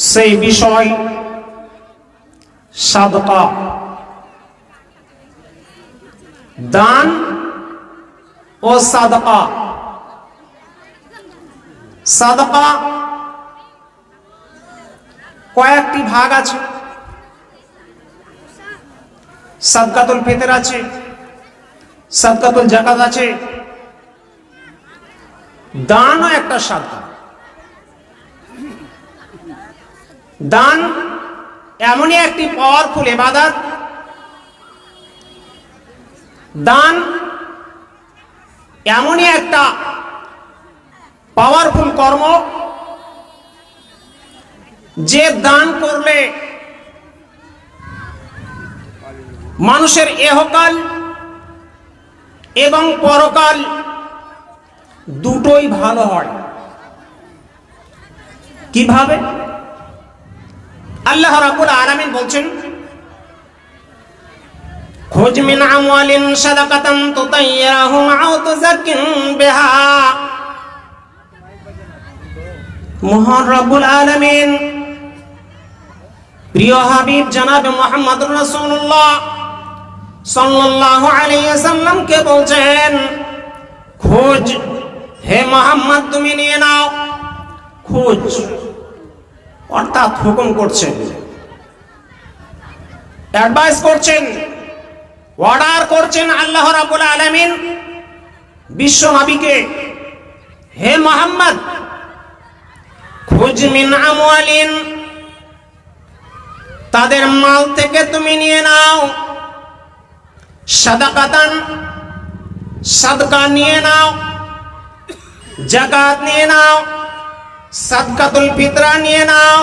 সেই বিষয় সাদকা, দান ও সাদকা। সাদকা কয়েকটি ভাগ আছে। সাদকাতুল ফিতর আছে, সাদকাতুল যাকাত আছে, দানও একটা সাদকা। দান এমনই একটি পাওয়ারফুল ইবাদত, দান এমনই একটা পাওয়ারফুল কর্ম যে দান করলে মানুষের ইহকাল এবং পরকাল দুটোই ভালো হয়। কিভাবে? আল্লাহ রাব্বুল আলামিন বলছেন, খুজ মিন আমওয়ালিন সাদাকাতান তুতায়্যিরুহুম আও তুযাক্কিন বিহা। মহান রাব্বুল আলামিন প্রিয় হাবিব জনাবে মুহাম্মদুর রাসূলুল্লাহ সাল্লাল্লাহু আলাইহি ওয়াসাল্লামকে বলছেন, খোঁজ হে মুহাম্মদ তুমি নিয়ে নাও। খোঁজ অর্থাৎ হুকুম করছেন, অ্যাডভাইস করছেন, অর্ডার করছেন আল্লাহ রাব্বুল আলামিন বিশ্ব নবীকে, হে মুহাম্মদ খুজ মিন আমওয়ালিন, তাদের মাল থেকে তুমি নিয়ে নাও, সাদাকাতান সাদকা নিয়ে নাও, যাকাত নিয়ে নাও, সাদকাতুল ফিতরা নিয়ে নাও।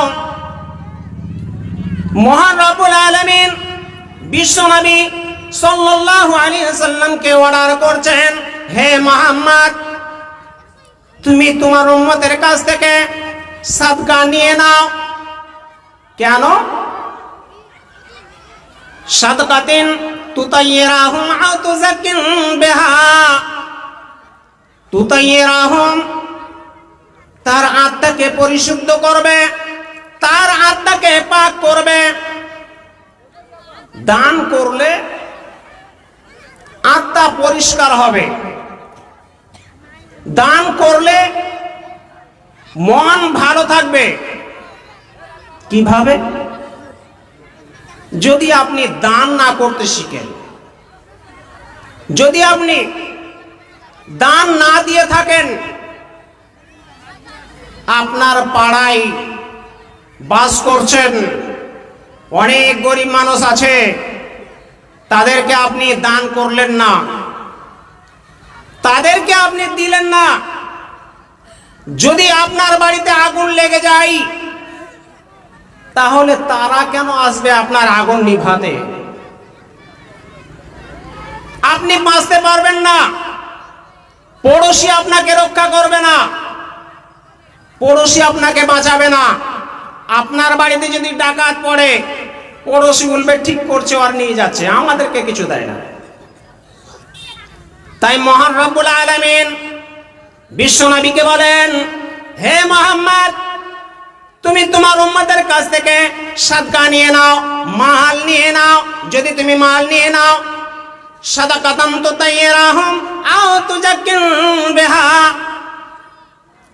মহান রব্বুল আলামিন বিশ্ব নবী সাল্লাল্লাহু আলাইহি ওয়াসাল্লামকে অর্ডার করছেন, হে মুহাম্মদ তুমি তোমার উম্মতের কাছ থেকে সাদকা নিয়ে নাও। কেন? সাদকাতিন তুতায়্যিরুহুম আও তুযাক্কিন বিহা। তুতায়্যিরুহুম তার আত্মাকে পরিশুদ্ধ করবে, তার আত্মাকে পাক করবে। দান করলে আত্মা পরিষ্কার হবে, দান করলে মন ভালো থাকবে। কিভাবে? যদি আপনি দান না করতে শিখেন, যদি আপনি দান না দিয়ে থাকেন, আপনার পাড়ায় বাস করছেন, অনেক গরিব মানুষ আছে, তাদেরকে আপনি দান করলেন না, তাদেরকে আপনি দিলেন না। যদি আপনার বাড়িতে আগুন লেগে যায়, তাহলে তারা কেন আসবে আপনার আগুন নিভাতে? আপনি বাঁচতে পারবেন না, পড়োশি আপনাকে রক্ষা করবে না, পড়োশি আপনাকে বাঁচাবে না। আপনার বাড়িতে যদি ডাকাত পড়ে, পড়োশি বলবে ঠিক করছে, আর নিয়ে যাচ্ছে, আমাদেরকে কিছু দেয় না। তাই মহান রব্বুল আলামিন বিশ্ব নবীকে বলেন, হে মুহাম্মদ তুমি তোমার উম্মতের কাছ থেকে সাদকা নিয়ে নাও, মাল নিয়ে নাও। যদি তুমি মাল নিয়ে নাও, সাদাকাতান তুতায়্যিরুহুম আও তুযাক্কিন বিহা,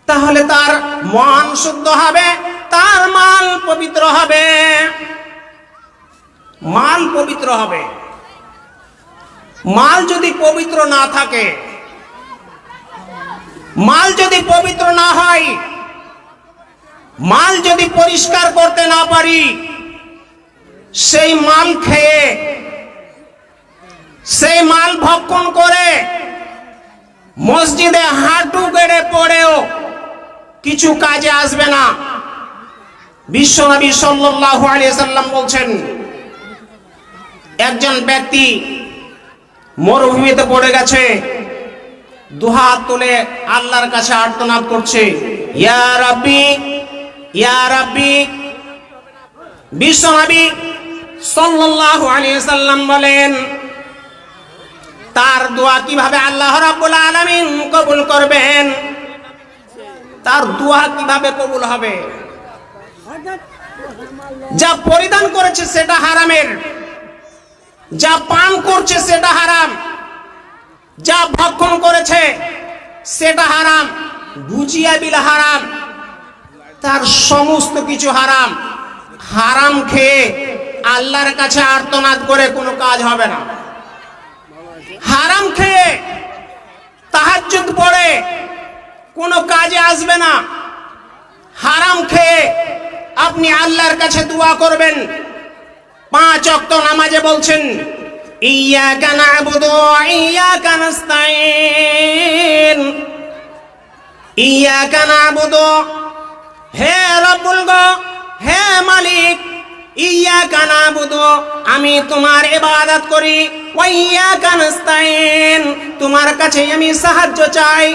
তাহলে তার মন শুদ্ধ হবে, তার মাল পবিত্র হবে, মাল পবিত্র হবে। মাল যদি পবিত্র না থাকে, মাল যদি পবিত্র না হয়, মাল যদি পরিষ্কার করতে না পারি, সেই মাল খেয়ে, সেই মাল ভক্ষণ করে মসজিদে হাঁটু গেড়ে পড়েও কিছু কাজে আসবে না। বিশ্বনবী সাল্লাল্লাহু আলাইহি সাল্লাম বলছেন, একজন ব্যক্তি মরুভূমিতে পড়ে গেছে, দুহাত তুলে আল্লাহর কাছে আর্তনাদ করছে, ইয়া রাব্বি ইয়া রাব্বি। বিশ্বনবী সাল্লাল্লাহু আলাইহি সাল্লাম বলেন, তার দোয়া কিভাবে আল্লাহ রাব্বুল আলামিন কবুল করবেন? তার দোয়া কিভাবে কবুল হবে? যা পরিধান করেছে সেটা হারামের, যা পান করছে সেটা হারাম, যা ভক্ষণ করেছে সেটা হারাম, গুজিয়া বিল হারাম, তার সমস্ত কিছু হারাম। হারাম খেয়ে আল্লাহর কাছে আর্তনাদ করে কোনো কাজ হবে না। হারাম খেয়ে তাহাজ্জুদ পড়ে কোনো কাজে আসবে না। হারাম খেয়ে আপনি আল্লাহর কাছে দোয়া করবেন। 5 ওয়াক্ত নামাজে বলছেন ইয়্যাকা না'বুদু ওয়া ইয়্যাকা নাস্তাঈন, ইয়্যাকা না'বুদু, হে রব্বুল গো, হে মালিক, ইয়্যাকা না'বুদু, আমি তোমার ইবাদত করি, ওয়া ইয়্যাকা নাস্তাঈন, তোমার কাছে আমি সাহায্য চাই।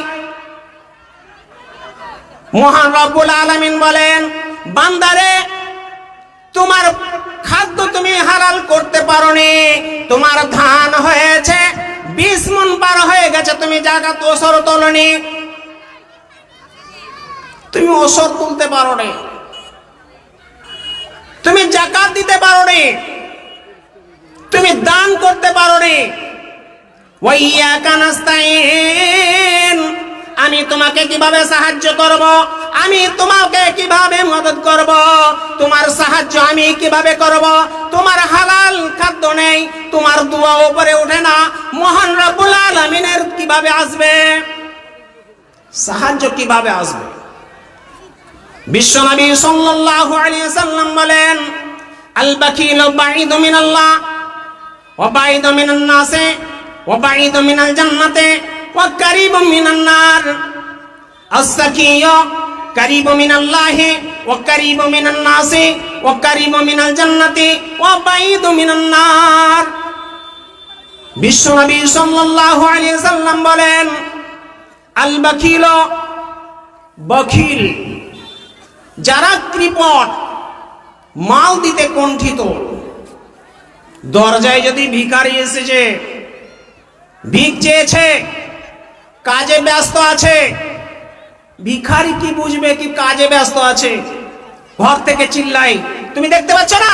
মহান রব্বুল আলামিন বলেন, বান্দারে তোমার খাদ্য তুমি হালাল করতে পারোনি, তোমার ধান হয়েছে 20 মণ পার হয়ে গেছে, তুমি যাকাত ওসর তোলনি, তুমি ওসর তুলতে পারোনি, তুমি যাকাত দিতে পারোনি, তুমি দান করতে পারোনি। ওয়া ইয়্যাকা নাস্তাঈন, আমি তোমাকে কিভাবে সাহায্য করব, আমি তোমাকে কিভাবে মদত করব, তোমার সাহায্য আমি কিভাবে করব? তোমার হালাল খাদ্য নেই, তোমার দোয়া উপরে ওঠে না, মহান রব্বুল আলামিনের কিভাবে আসবে সাহায্য, কিভাবে আসবে? বিশ্বনবী সাল্লাল্লাহু আলাইহি সাল্লাম বলেন, আল বাকিলু বাঈদু মিনাল্লাহ ওয়া বাঈদু মিনান নাসি ওয়া বাঈদু মিনাল জান্নাতি ওয়া কারীবু মিনান নার। আস-সাকিয়্যু কারীবু মিনাল্লাহি ওয়া কারীবু মিনান নাসি ওয়া কারীবু মিনাল জান্নাতি ওয়া বাঈদু মিনান নার। বিশ্বনবী সাল্লাল্লাহু আলাইহি সাল্লাম বলেন, আল বাকিলু, বখিল, যারা কৃপণ, মাল দিতে কুণ্ঠিত। দরজায় যদি ভিখারি এসেছে, ভিক চেয়েছে, কাজে ব্যস্ত আছে, ভিখারি কি বুঝবে কি কাজে ব্যস্ত আছে? ঘর থেকে চিল্লাই, তুমি দেখতে পাচ্ছ না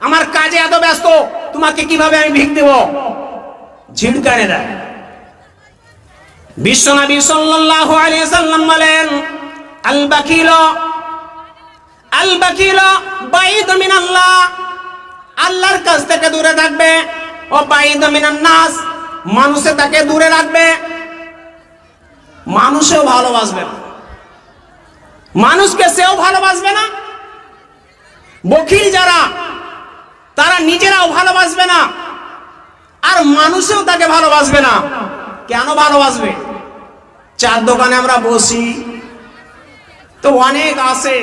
আমার কাজে এত ব্যস্ত, তোমাকে কিভাবে আমি ভিক দেব? ঝিড়কানে দেয়। বিশ্বনবী সাল্লাল্লাহু আলাইহি সাল্লাম বলেন, আল বাকিলু, আল বাকিলু বাঈদু মিনাল্লাহ, আল্লাহর কাছ থেকে দূরে থাকবে, ও বাঈদু মিনান নাস, মানুষে তাকে দূরে রাখবে। মানুষেও ভালোবাসবে না, মানুষকে সেও ভালোবাসবে না। বখিল যারা, তারা নিজেরাও ভালোবাসবে না, আর মানুষেও তাকে ভালোবাসবে না। কেন ভালোবাসবে? চার দোকানে আমরা বসি তো অনেক আসে,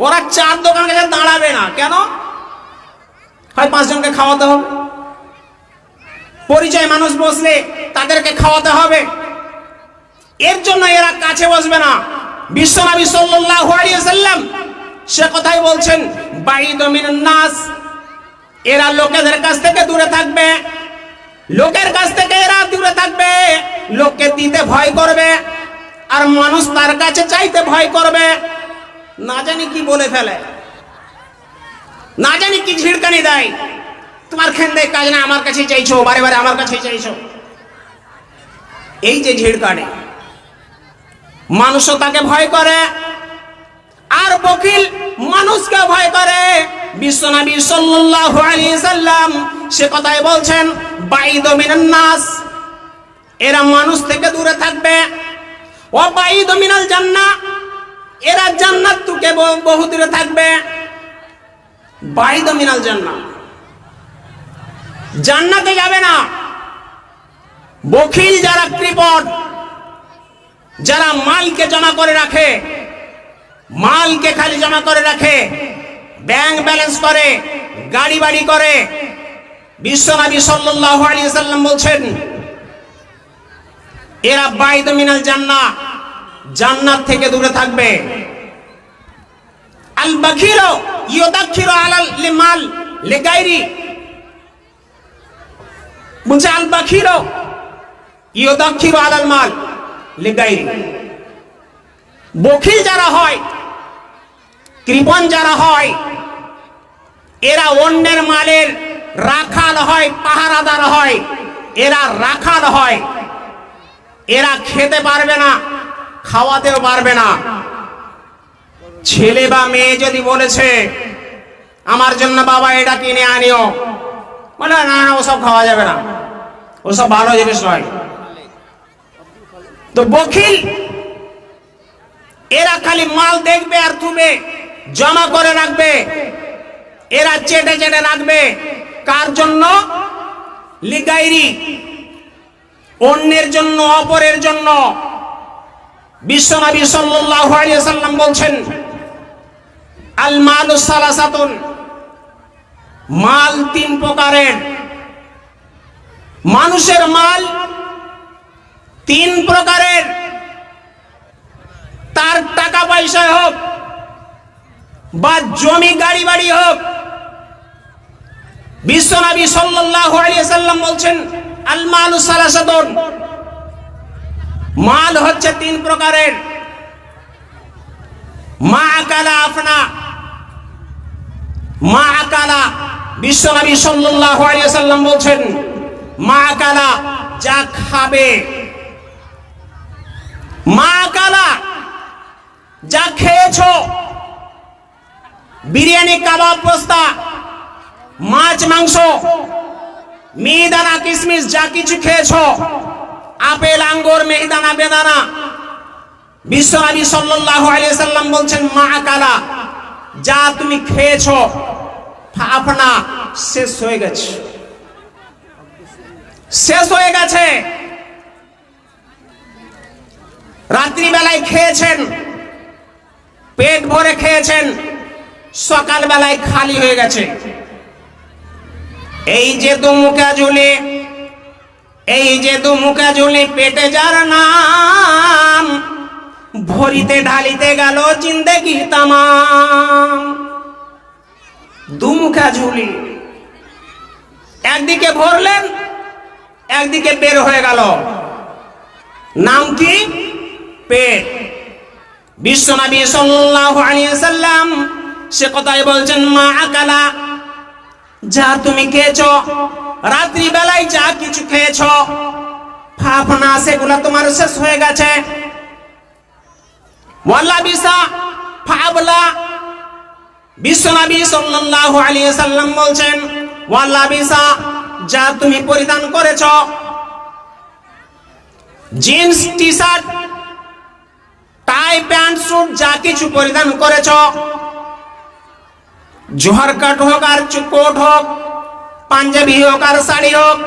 ওরা চার দোকান কাছে দাঁড়াবে না। কেন? হয় 5 জনকে খাওয়াতে হবে, পরিচয় মানুষ বসলে তাদেরকে খাওয়াতে হবে, এর জন্য এরা কাছে বসবে না। বিশ্বনবী সাল্লাল্লাহু আলাইহি সাল্লাম সে কথাই বলছেন, বাঈদু মিনান নাস, এরা লোকেদের কাছ থেকে দূরে থাকবে, লোকের কাছ থেকে এরা দূরে থাকবে, লোককে দিতে ভয় করবে, আর মানুষ তার কাছে চাইতে ভয় করবে। না জানি কি বলে ফেলে, না জানি কি ঝিড়কানি দেয়, তোমার খেন্দে কাজ না, আমার কাছে চাইছো, বারে বারে আমার কাছে চাইছো। এই যে ঝিড়কানি, মানুষও তাকে ভয় করে, আর বকিল মানুষকে ভয় করে। বিশ্বনবী সাল্লাল্লাহু আলাইহি সাল্লাম সে কথাই বলছেন, বাঈদু মিনান নাস, এরা মানুষ থেকে দূরে থাকবে, ওয়া বাঈদু মিনাল জান্নাহ, এরা জান্নাত থেকে বহু দূরে থাকবে। বাঈদু মিনাল জান্নাহ, জান্নাতে যাবে না। বখিল যারা, কৃপণ যারা মালকে জমা করে রাখে, মালকে খালি জমা করে রাখে, ব্যাংক ব্যালেন্স করে, গাড়ি বাড়ি করে, বিশ্বনবী সাল্লাল্লাহু আলাইহি সাল্লাম বলছেন, এরা বাঈদু মিনাল জান্নাহ, জান্নাত থেকে দূরে থাকবে। আল বাখিলু ইউদাখিরু আলাল লিমাল লিগাইরি, বলছে আল বাখিলু ইউদাখিরু আলাল মাল লিগাইরি। বখিল যারা হয় কৃপণ যারা হয় এরা অন্যের মালের রাখাল হয়, পাহারাদার হয়, এরা রাখাল হয়। এরা খেতে পারবে না, খাওয়াতেও পারবে না। ছেলে বা মেয়ে যদি বলেছে আমার জন্য বাবা এটা কিনে আনিও, বলে না না ওসব খাওয়া যাবে না, ওসব ভালো জিনিস নয়। তো বখিল এরা খালি মাল দেখবে আর থুবে, জমা করে রাখবে, এরা চেটে চেটে রাখবে। কার জন্য? লিগাইরি, অন্যের জন্য, অপরের জন্য। বিশ্বনবী সাল্লাল্লাহু আলাইহি ওয়াসাল্লাম বলছেন আল মালু সালাসাতুন, মাল তিন প্রকারের। মানুষের মাল তিন প্রকারের, তার টাকা পয়সা হোক বা জমি গাড়ি বাড়ি হোক। বিশ্বনবী সাল্লাল্লাহু আলাইহি ওয়াসাল্লাম বলছেন আল মালু সালাসাতুন, মাল হচ্ছে তিন প্রকারের। মা আকালা আফনা, মা আকালা, বিশ্বনবী সাল্লাল্লাহু আলাইহি ওয়াসাল্লাম বলছেন মা আকালা, যা খাবে। মা আকালা, যা খেয়েছো, বিরিয়ানি, কাবাব, পোস্তা, মাছ, মাংস, মিহিদানা, কিশমিশ, যা কিছু খেয়েছো, আপেল, আঙ্গুর, মিহিদানা, বেদানা। বিশ্বনবী সাল্লাল্লাহু আলাইহি ওয়াসাল্লাম বলছেন মা আকালা, যা তুমি খেয়েছো, আপনা শেষ হয়ে গেছে, শেষ হয়ে গেছে। রাত্রি বেলায় খেয়েছেন, পেট ভরে খেয়েছেন, সকাল বেলায় খালি হয়ে গেছে। এই যে দুমুখা ঝুলি, এই যে দুমুখা ঝুলি, পেটে যার নাম, ভরিতে ঢালিতে গেল জিন্দেগি তামাম। দুমুখা ঝুলি, একদিকে ভরলেন, একদিকে বের হয়ে গেল। নাম কি? পেট। বিশ্বনবী সাল্লাল্লাহু আলাইহি ওয়াসাল্লাম সে কথাই বলছেন মা আকালা, যা তুমি খেয়েছো, রাত্রি বেলায় যা কিছু খেয়েছো, ফাফনা, সেগুলা তোমার শেষ হয়ে গেছে। ওয়াল্লা বিসা ফাবলা, বিশ্বনবী সাল্লাল্লাহু আলাইহি ওয়াসাল্লাম বলছেন ওয়াল্লা বিসা, যা তুমি পরিধান করেছো, জিন্স, টি শার্ট, টাই, প্যান্ট, স্যুট, যা কিছু পরিধান করেছো, জোহর কাট হোক আর কোট হোক, পাঞ্জাবি হোক আর শাড়ি হোক,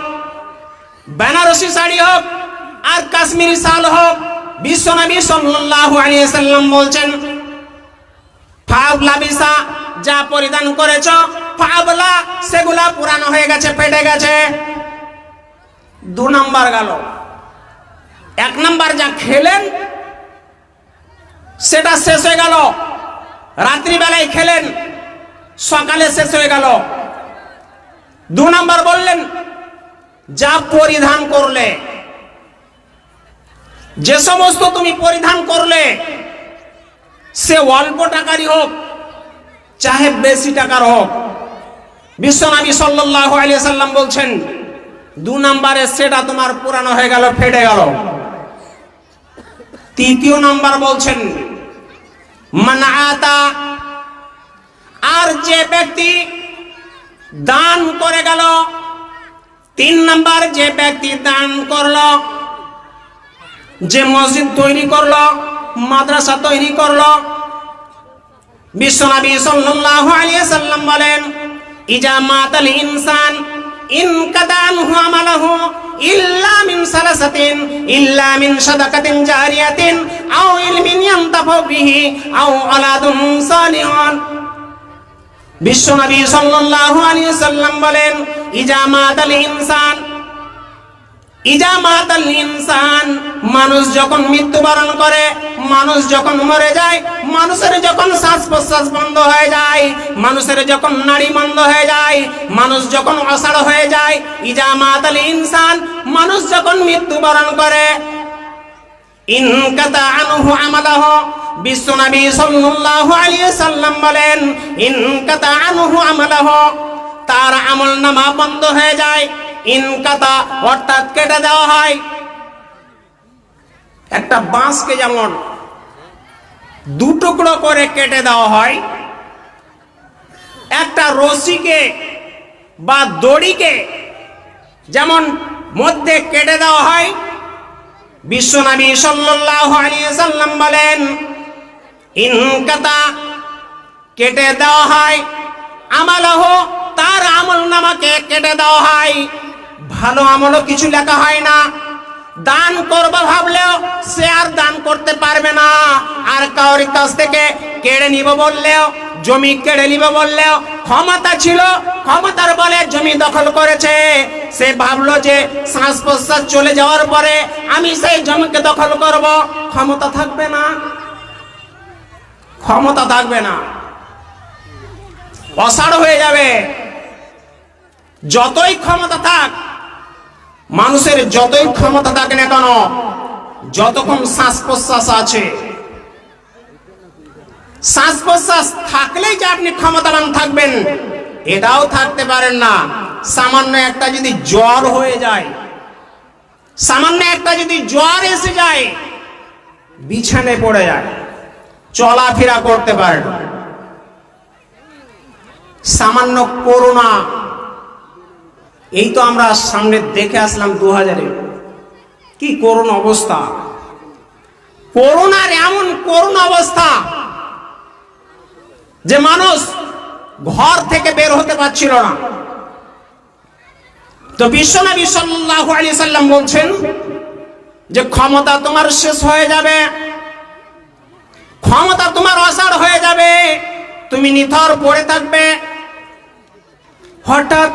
বেনারসি শাড়ি হোক আর কাশ্মীরি শাল হোক, বিশ্বনবী সাল্লাল্লাহু আলাইহি ওয়াসাল্লাম বলছেন ফাবলা বিসা, যা পরিধান করেছো, ফাবলা, সেগুলা পুরানো হয়ে গেছে, ফেটে গেছে। দু নাম্বার গেল। এক নাম্বার যা খেলেন সেটা শেষ হয়ে গেল, রাত্রি বেলায় খেলেন, সকালে শেষ হয়ে গেল। দু নাম্বার বললেন যা পরিধান করলে, যে সমস্ত তুমি পরিধান করলে, সে অল্প টাকারই হোক চাহে বেশি টাকার হোক, বিশ্বনবী সাল্লাল্লাহু আলাইহি ওয়াসাল্লাম বলছেন দু নাম্বারে সেটা তোমার পুরানো হয়ে গেল, ফেটে গেল। তৃতীয় নাম্বার বলছেন মানআতা, আর যে ব্যক্তি দান করে গেল। তিন নাম্বার, যে ব্যক্তি দান করলো, যে মসজিদ তৈরি করলো, মাদ্রাসা তৈরি করলো। বিশ্বনবী সাল্লাল্লাহু আলাইহি ওয়াসাল্লাম বলেন ইজা মাতাল ইনসান ইন কাদানহু আমালহু ইল্লা মিন সালাসাতিন, ইল্লা মিন সাদাকাতিন জারিয়াতিন আও ইলমিন ইয়ানতাফু বিহি আও আলাদুন সালিহুন। বিশ্বনবী সাল্লাল্লাহু আলাইহি ওয়াসাল্লাম বলেন ইজা মাতাল ইনসান, ইজা মাতাল ইনসান, মানুষ যখন মৃত্যুবরণ করে, মানুষ যখন মরে যায়, মানুষের যখন শ্বাস প্রশ্বাস বন্ধ হয়ে যায়, মানুষের যখন নাড়ি বন্ধ হয়ে যায়, মানুষ যখন অসাড় হয়ে যায়, ইজা মাতাল ইনসান, মানুষ যখন মৃত্যুবরণ করে, ইনকাতা আনহু আমালাহু, বিশ্বনবী সাল্লাল্লাহু আলাইহি সাল্লাম বলেন ইনকাতা আনহু আমালহু, তার আমলনামা বন্ধ হয়ে যায়। ইনকাতা অর্থাৎ কেটে দেওয়া হয়। একটা বাঁশকে যেমন দু টুকরো করে কেটে দেওয়া হয়, একটা রশিকে বা দড়িকে যেমন মধ্যে কেটে দেওয়া হয়, বিশ্বনবী সাল্লাল্লাহু আলাইহি সাল্লাম বলেন ইনকাতা কেটে দেওয়া হয়, আমালহু তার আমলনামাকে কেটে দেওয়া হয়। ভালো আমলও কিছু লেখা হয় না। দান করব ভাবলেও সে আর দান করতে পারবে না। আর কারোর কাছ থেকে কেড়ে নিব বললেও, জমি কেড়ে নিব বললেও, ক্ষমতা ছিল, ক্ষমতার বলে জমি দখল করেছে, সে ভাবলো যে শ্বাস প্রশ্বাস চলে যাওয়ার পরে আমি সেই জমিকে দখল করব, ক্ষমতা থাকবে না, ক্ষমতা থাকবে না, অসাড় হয়ে যাবে। যতই ক্ষমতা থাক, মানুষের যতই ক্ষমতা থাকে না কেন, যতক্ষণ শ্বাস প্রশ্বাস আছে, শ্বাস প্রশ্বাস থাকলেই যে আপনি ক্ষমতাবান থাকবেন এটাও থাকতে পারেন না। সামান্য একটা যদি জ্বর হয়ে যায়, সামান্য একটা যদি জ্বর এসে যায়, বিছানে পড়ে যায়, চলাফেরা করতে পারে না। সামান্য করোনা, এই তো আমরা সামনে দেখে আসলাম 2000-এ, কি করুণ অবস্থা। করোনার এমন করুণ অবস্থা যে মানুষ ঘর থেকে বের হতে পারছিল না। তো বিশ্বনবী সাল্লাল্লাহু আলাইহি সাল্লাম বলছেন যে ক্ষমতা তোমার শেষ হয়ে যাবে, ক্ষমতা তোমার অসাড় হয়ে যাবে, তুমি নিথর পড়ে থাকবে। হঠাৎ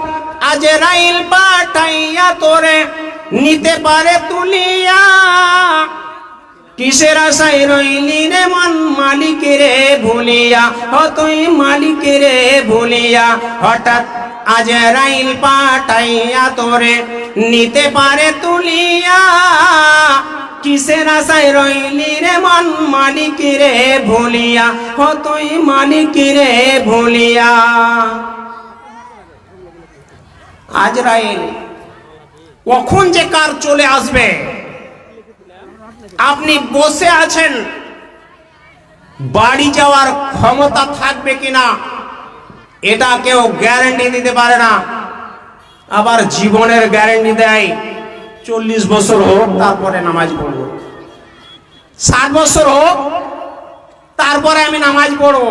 আজরাইল পাঠাইয়া তোরে নিতে পারে তুলিয়া, কিসের আশায় রইলি রে মন মালিকেরে ভুলিয়া, তুই মালিকেরে ভুলিয়া। হঠাৎ আজরাইল পাঠাইয়া তোরে নিতে পারে তুলিয়া, কিসের আশায় রইলি রে মন মালিকেরে ভুলিয়া, তুই মালিকেরে ভুলিয়া। আজরাইল কখন যে কার চলে আসবে, আপনি বসে আছেন, বাড়ি যাওয়ার ক্ষমতা থাকবে কিনা এটা কেউ গ্যারান্টি দিতে পারে না। আবার জীবনের গ্যারান্টি দেয় 40 বছর হোক তারপরে নামাজ পড়ব, 60 বছর হোক তারপরে আমি নামাজ পড়ব।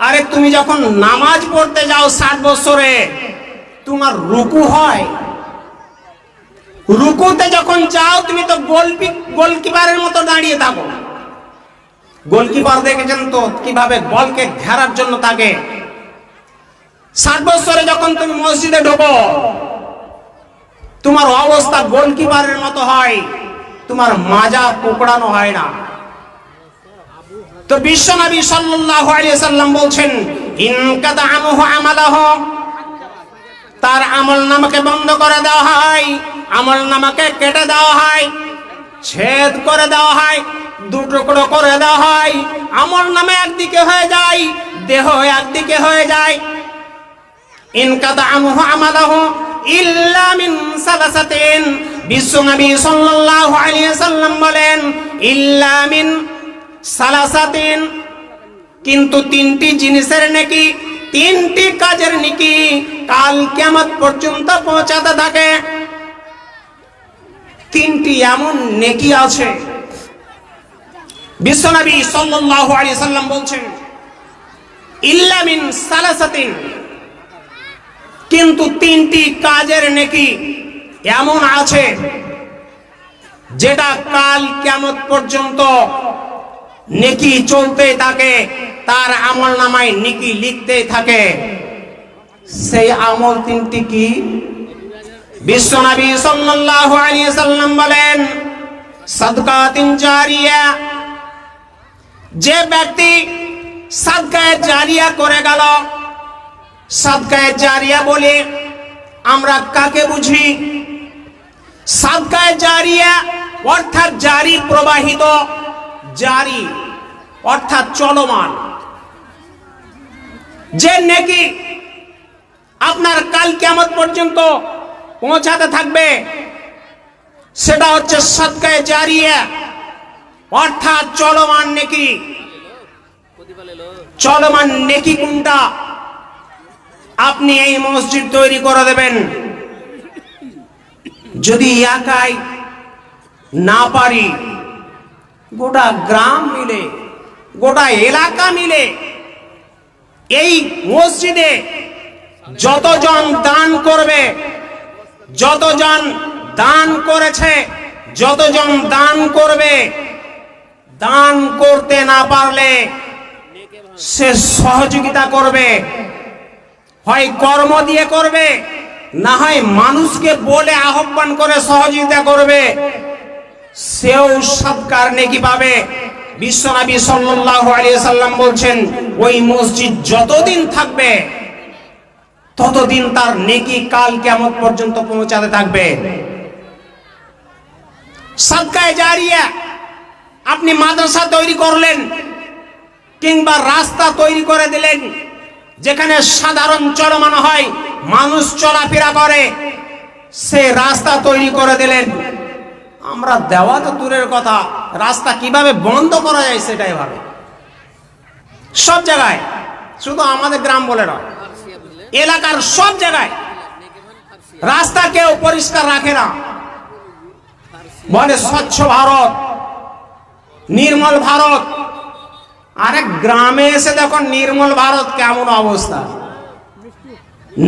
আরে তুমি যখন নামাজ পড়তে যাও 60 বছরে, তোমার রুকু হয়, রুকুতে যখন যাও তুমি তো গোলকিপারের মতো দাঁড়িয়ে থাকো। গোলকিপার দেখেছেন তো কিভাবে বলকে ঘেরার জন্য থাকে। 60 বছরে যখন তুমি মসজিদে ঢোকো, তোমার অবস্থা গোলকিপারের মতো হয়, তোমার মাজা কোকড়ানো হয় না। তো বিশ্বনবী সাল্লাল্লাহু আলাইহি সাল্লাম বলছেন ইনকাতা আনহু আমালহু, তার আমলনামাকে বন্ধ করে দেওয়া হয়, আমলনামাকে কেটে দেওয়া হয়, ছেদ করে দেওয়া হয়, দু টুকরো করে দেওয়া হয়। আমলনামা একদিকে হয়ে যায়, দেহ একদিকে হয়ে যায়। ইনকাতা আনহু আমালহু ইল্লা মিন সালাসাতিন, বিশ্বনবী সাল্লাল্লাহু আলাইহি সাল্লাম বলেন ইল্লা মিন সালাসাতিন, কিন্তু তিনটি জিনিসের নেকি, তিনটি কাজের নেকি কাল কিয়ামত পর্যন্ত পৌঁছাতে থাকে। তিনটি এমন নেকি আছে, বিশ্বনবী সাল্লাল্লাহু আলাইহি সাল্লাম বলছেন ইল্লা মিন সালাসাতিন, কিন্তু তিনটি কাজের নেকি এমন আছে যেটা কাল কিয়ামত পর্যন্ত নেকি চলতে থাকে, তার আমলনামায় নেকি লিখতে থাকে। সেই আমল তিনটি কি? বিশ্বনবী সাল্লাল্লাহু আলাইহি সাল্লাম বলেন সাদকাতুন জারিয়া, যে ব্যক্তি সাদকায়ে জারিয়া করে গেল। সাদকায়ে জারিয়া বলে আমরা কাকে বুঝি? সাদকায়ে জারিয়া অর্থাৎ জারি প্রবাহিত, জারি অর্থাৎ চলমান, যে নেকি আপনার কাল কিয়ামত পর্যন্ত পৌঁছাতে থাকবে, সেটা হচ্ছে সাদকায়ে জারিয়া, অর্থাৎ চলমান নেকি। চলমান নেকি কোনটা? আপনি এই মসজিদ তৈরি করে দেবেন, যদি একাই না পারি, গোটা গ্রাম মিলে, গোটা এলাকা মিলে এই মসজিদে যতজন দান করবে, যতজন দান করেছে, যতজন দান করবে, দান করতে না পারলে সে সহযোগিতা করবে, হয় কর্ম দিয়ে করবে, না হয় মানুষকে বলে আহ্বান করে সহযোগিতা করবে, সেও সৎকার নেকি পাবে। বিশ্বনবী সাল্লাল্লাহু আলাইহি সাল্লাম বলছেন, ওই মসজিদ যতদিন থাকবে ততদিন তার নেকি কাল কিয়ামত পর্যন্ত পৌঁছাতে থাকবে। সাদকায়ে জারিয়া, আপনি মাদ্রাসা তৈরি করলেন কিংবা রাস্তা তৈরি করে দিলেন, যেখানে সাধারণ চলমান হয়, মানুষ চলাফেরা করে, সে রাস্তা তৈরি করে দিলেন। আমরা দেওয়া তো দূরের কথা, রাস্তা কিভাবে বন্ধ করা যায় সেটাই ভাবে সব জায়গায়, শুধু আমাদের গ্রাম বলে নয়, এলাকার সব জায়গায় রাস্তা কেউ পরিষ্কার রাখে না, বলে স্বচ্ছ ভারত, নির্মল ভারত। আরে গ্রামে এসে দেখো নির্মল ভারত কেমন অবস্থা।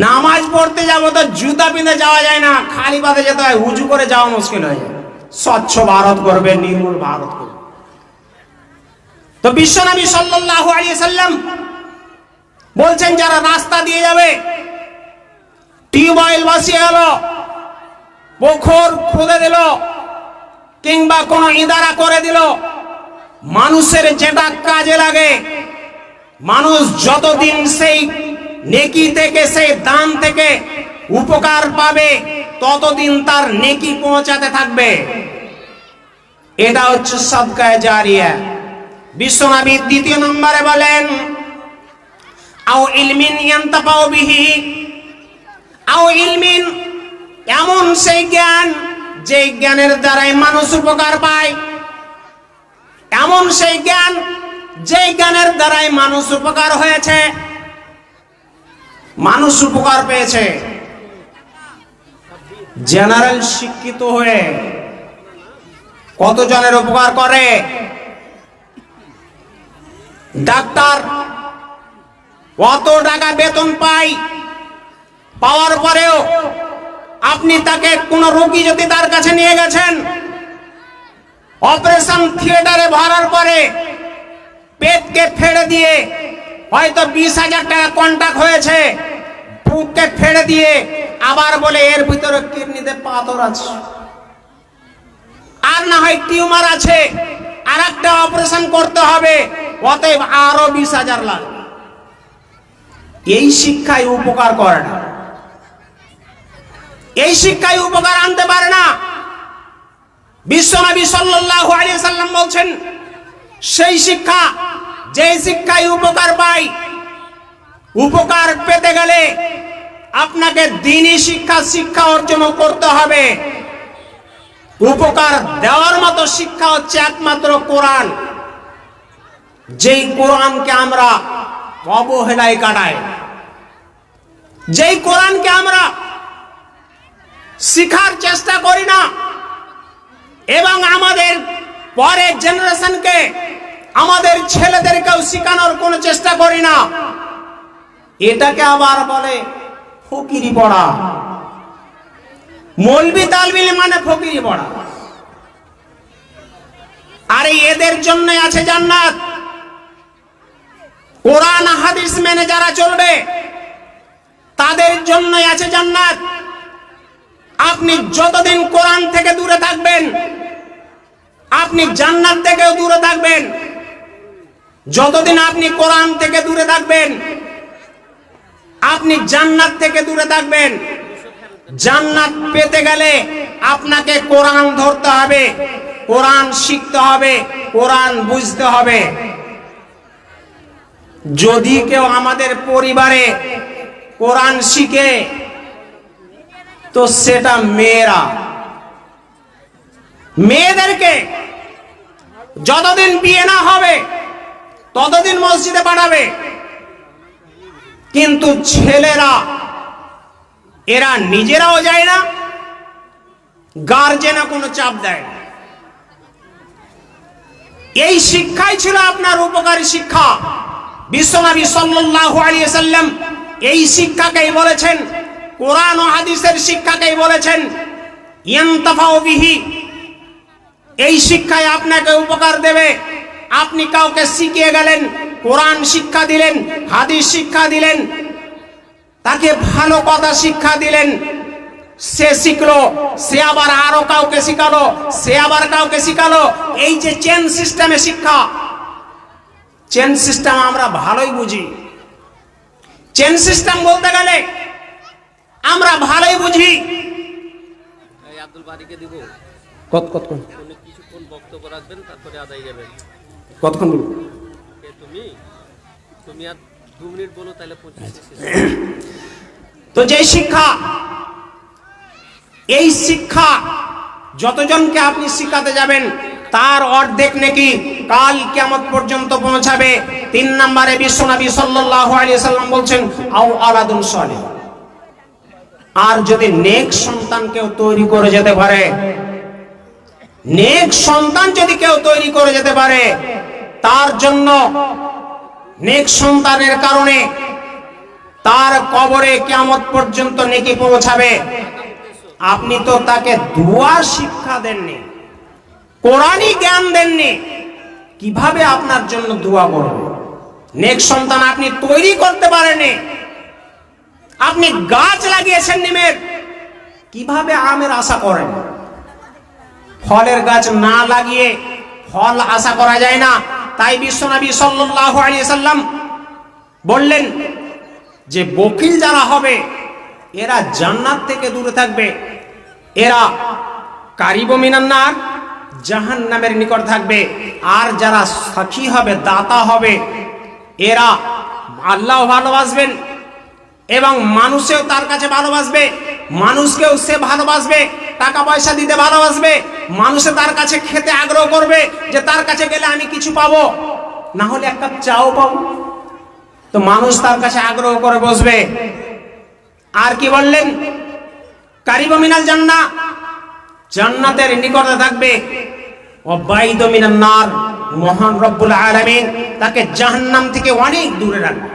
নামাজ পড়তে যাবো তো জুতা পিঁধে যাওয়া যায় না, খালি পাতে যেতে হয়, উজু করে যাওয়া মুশকিল হয়ে যায়। স্বচ্ছ ভারত করবে, নির্মল ভারত করবে। তো বিশ্বনবী সাল্লাল্লাহু আলাইহি সাল্লাম বলছেন, যারা রাস্তা দিয়ে যাবে, টিউবওয়েল বসিয়ে গেল, পুকুর খুঁড়ে দিল, কিংবা কোন ইদারা করে দিল, মানুষের যেটা কাজে লাগে, মানুষ যতদিন সেই নেকি থেকে, সেই দান থেকে উপকার পাবে, ততদিন তার নেকি পৌঁছাতে থাকবে। এটা হচ্ছে সাদকায়ে জারিয়া। বিশ্বনবী দ্বিতীয় নম্বরে বলেন, আও ইলমিন ইয়ান্তাফাউ বিহি, আও ইলমিন, এমন সেই জ্ঞান যে জ্ঞানের দ্বারাই মানুষ উপকার পায়, এমন সেই জ্ঞান যে জ্ঞানের দ্বারাই মানুষ উপকার হয়েছে, মানুষ উপকার পেয়েছে। জেনারেল শিক্ষিত হয়ে কতজনের উপকার করে? ডাক্তার কত টাকা বেতন পায়, পাওয়ার পরেও আপনি তাকে কোন রোগী যদি তার কাছে নিয়ে গেছেন, অপারেশন থিয়েটারে ভরার পরে পেটকে ফেড়ে দিয়ে হয়তো 20,000 টাকা কন্টাক্ট হয়েছে, বুককে ফেড়ে দিয়ে আবার বলে এর ভিতরে কিডনিতে পাথর আছে, আর না হয় টিউমার আছে, আর একটা অপারেশন করতে হবে, অতএব আরো 20,000 লাগবে। এই শিক্ষায় উপকার করে না, এই শিক্ষায় উপকার আনতে পারে না। বিশ্বনবী সাল্লাল্লাহু আলাইহি সাল্লাম বলছেন, সেই শিক্ষা, যে শিক্ষায় উপকার পাই, উপকার পেতে গেলে আপনাকে দ্বীনি শিক্ষা অর্জন করতে হবে। উপকার দেওয়ার মতো শিক্ষা হচ্ছে একমাত্র কোরআন, যেই কোরআনকে আমরা অবহেলায় কাটাই, যেই কোরআনকে আমরা শিখার চেষ্টা করি না, এবং আমাদের পরের জেনারেশনকে, আমাদের ছেলেদেরকেও শিখানোর কোনো চেষ্টা করি না, এটাকে আবার বলে ফকিরি পড়া। মৌলবি তালবিল মানে ফকিরি পড়া। আর এদের জন্য আছে জান্নাত। কোরআন হাদিস মেনে যারা চলবে তাদের জন্য আছে জান্নাত। আপনি যতদিন কোরআন থেকে দূরে থাকবেন, আপনি জান্নাত থেকেও দূরে থাকবেন। যতদিন আপনি কোরআন থেকে দূরে থাকবেন, আপনি জান্নাত থেকে দূরে থাকবেন। জান্নাত পেতে গেলে আপনাকে কোরআন ধরতে হবে, কোরআন শিখতে হবে, কোরআন বুঝতে হবে। যদি কেউ আমাদের পরিবারে কোরআন শিখে তো সেটা মেয়েদেরকে যতদিন বিয়ে না হবে ততদিন মসজিদে পাঠাবে, কিন্তু ছেলেরা এরা নিজেরাও যায় না, গার্জেনও কোনো চাপ দেয় না। এই শিক্ষাই ছিল আপনার উপকারী শিক্ষা। বিশ্বনবী সাল্লাল্লাহু আলাইহি ওয়াসাল্লাম এই শিক্ষাকেই বলেছেন, কোরআন ও হাদিসের শিক্ষাকেই বলেছেন ইয়ানতাফাউ বিহি। এই শিক্ষায় আপনাকে উপকার দেবে। আপনি কাউকে শিখিয়ে গেলেন, কোরআন শিক্ষা দিলেন, হাদিস শিক্ষা দিলেন, তাকে ভালো কথা শিক্ষা দিলেন, সে শিখলো, সে আবার আরো কাউকে শিখালো, সে আবার কাউকে শিখালো। এই যে চেন সিস্টেমে শিক্ষা, চেন সিস্টেম আমরা ভালোই বুঝি। চেন সিস্টেম বলতে গেলে আমরা ভালোই বুঝি। আব্দুল বারীকে দিব কতক্ষণ উনি কিছুক্ষণ বক্তব্য রাখবেন, তারপরে আদায় যাবেন। কতক্ষণ বলবো? তুমি আর 2 মিনিট বলো, তাহলে 25 তো যে শিক্ষা, এই শিক্ষা যতজনকে আপনি শিখাতে যাবেন তার অর্ধেক নেকি কাল কিয়ামত পর্যন্ত পৌঁছাবে। 3 নম্বরে বিশ্বনবী সাল্লাল্লাহু আলাইহি ওয়াসাল্লাম বলছেন আও আলাদুন সালিহ। আর যদি নেক সন্তান কেউ তৈরি করে যেতে পারে, নেক সন্তান যদি কেউ তৈরি করে যেতে পারে, তার জন্য নেক সন্তানের কারণে তার কবরে কিয়ামত পর্যন্ত নেকি পৌঁছাবে। আপনি তো তাকে দোয়া শিক্ষা দেননি, কোরআনি জ্ঞান দেননি, কিভাবে আপনার জন্য দোয়া করবে? নেক সন্তান আপনি তৈরি করতে পারেননি। আপনি গাছ লাগিয়েছেন নিমের, কিভাবে আমের আশা করেন? ফলের গাছ না লাগিয়ে ফল আশা করা যায় না। তাই বিশ্বনবী সাল্লাল্লাহু আলাইহি সাল্লাম বললেন যে বকিল যারা হবে এরা জান্নাত থেকে দূরে থাকবে, এরা কারিবু মিনান নার, জাহান্নামের নিকট থাকবে। আর যারা সাখী হবে, দাতা হবে, এরা আল্লাহ ভালোবাসবেন এবং মানুষেও তার কাছে ভালোবাসবে, মানুষকেও সে ভালোবাসবে, টাকা পয়সা দিতে ভালোবাসবে, মানুষে তার কাছে খেতে আগ্রহ করবে যে তার কাছে গেলে আমি কিছু পাবো, না হলে এক কাপ চাও পাবো। তো মানুষ তার কাছে আগ্রহ করে বসবে। আর কি বললেন? কারিবু মিনাল জান্নাহ, জান্নাতের নিকটে থাকবে। ও বাইদু মিনান নার, মহান রব্বুল আলামিন তাকে জাহান্নাম থেকে অনেক দূরে রাখবে।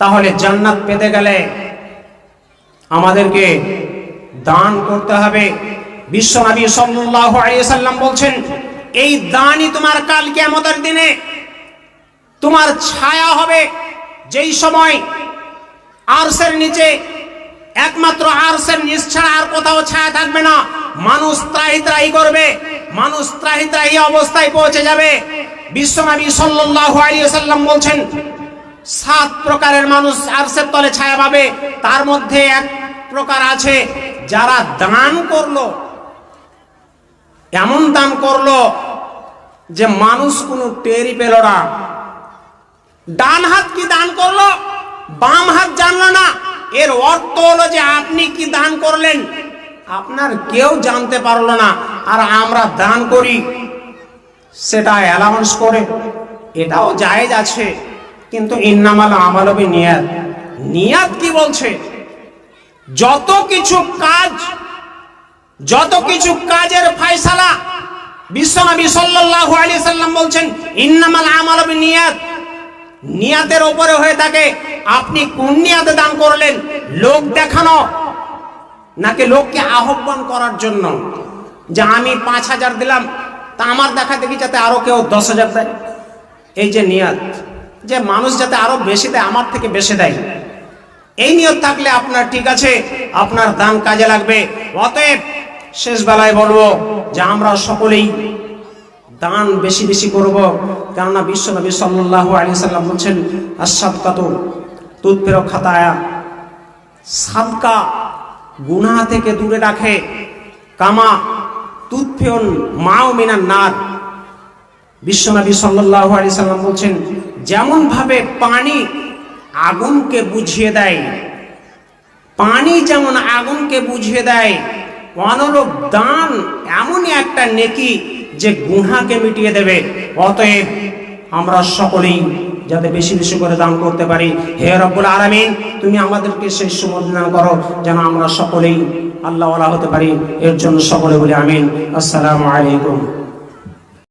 তাহলে জান্নাত পেতে গেলে আমাদেরকে দান করতে হবে। বিশ্বনবী সাল্লাল্লাহু আলাইহি সাল্লাম বলছেন এই দানই তোমার কাল কিয়ামতের দিনে তোমার ছায়া হবে। যেই সময় আরশের নিচে, একমাত্র আরশের নিচ ছাড়া আর কোথাও ছায়া থাকবে না, মানুষ ত্রাহি ত্রাহি করবে, মানুষ ত্রাহি ত্রাহি অবস্থায় পৌঁছে যাবে। বিশ্বনবী সাল্লাল্লাহু আলাইহি সাল্লাম বলছেন 7 প্রকারের মানুষ আরশের তলে ছায়া পাবে। তার মধ্যে এক প্রকার আছে যারা দান করলো, এমন দান করলো যে মানুষ কোনো টেরই পেল না। ডান হাত কি দান করলো, বাম হাত জানলো না। এর অর্থ হলো যে আপনি কি দান করলেন আপনার কেউ জানতে পারলো না। আর আমরা দান করি সেটা অ্যালাউন্স করে, এটাও জায়েজ আছে, কিন্তু ইন্নামাল আমালু বিনিয়াত। নিয়াত কি বলছে? যত কিছু কাজের ফয়সালা বিশ্বনবী সাল্লাল্লাহু আলাইহি সাল্লাম বলছেন ইন্নামাল আমালু বিনিয়াত। নিয়াতের উপরে হয়ে থাকে আপনি কোন নিয়াতে দান করলেন, লোক দেখানো নাকি লোককে আহ্বান করার জন্য যে আমি 5,000 দিলাম, তা আমার দেখা দেখি যাতে আরো কেউ 10,000 দেয়। এই যে নিয়াত, যে মানুষ যাতে আরো বেশি দেয়, আমার থেকে বেশি দেয়, এই নিয়ত থাকলে আপনার ঠিক আছে, আপনার দান কাজে লাগবে। অতএব শেষ বেলায় বলবো যে আমরা সকলেই দান বেশি বেশি করব, কেননা বিশ্বনবী সাল্লাল্লাহু আলাইহি সাল্লাম বলছেন আস-সাদকাতু তুতফিরু খাতায়া, সাদকা গুনাহ থেকে দূরে রাখে, কামা তুতফিউন মাউ মিনান নার। বিশ্বনবী সাল্লাল্লাহু আলাইহি সাল্লাম বলছেন যেমন ভাবে পানি আগুনকে বুঝিয়ে দেয়, পানি যেমন আগুনকে বুঝিয়ে দেয়, অনুরূপ দান এমনই একটা নেকি যে গুনাহকে মিটিয়ে দেবে। অতএব আমরা সকলেই যাতে বেশি বেশি করে দান করতে পারি। হে রব্বুল আলামিন, তুমি আমাদেরকে সেই সুযোগ দান করো যেন আমরা সকলেই আল্লাহওয়ালা হতে পারি। এর জন্য সকলে বলি আমিন। আসসালামু আলাইকুম।